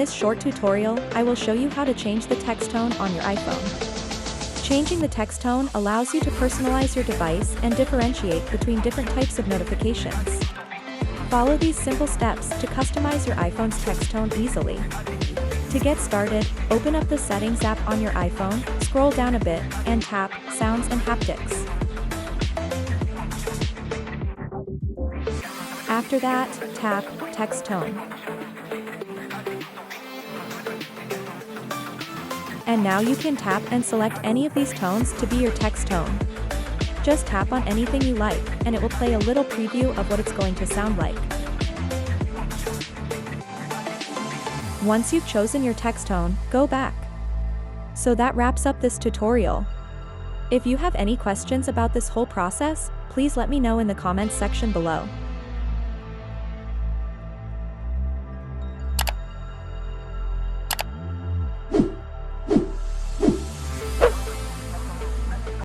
this short tutorial, I will show you how to change the text tone on your iPhone. Changing the text tone allows you to personalize your device and differentiate between different types of notifications. Follow these simple steps to customize your iPhone's text tone easily. To get started, open up the Settings app on your iPhone, scroll down a bit, and tap Sounds and Haptics. After that, tap Text Tone. And now you can tap and select any of these tones to be your text tone. Just tap on anything you like, and it will play a little preview of what it's going to sound like. Once you've chosen your text tone, go back. So that wraps up this tutorial. If you have any questions about this whole process, please let me know in the comments section below.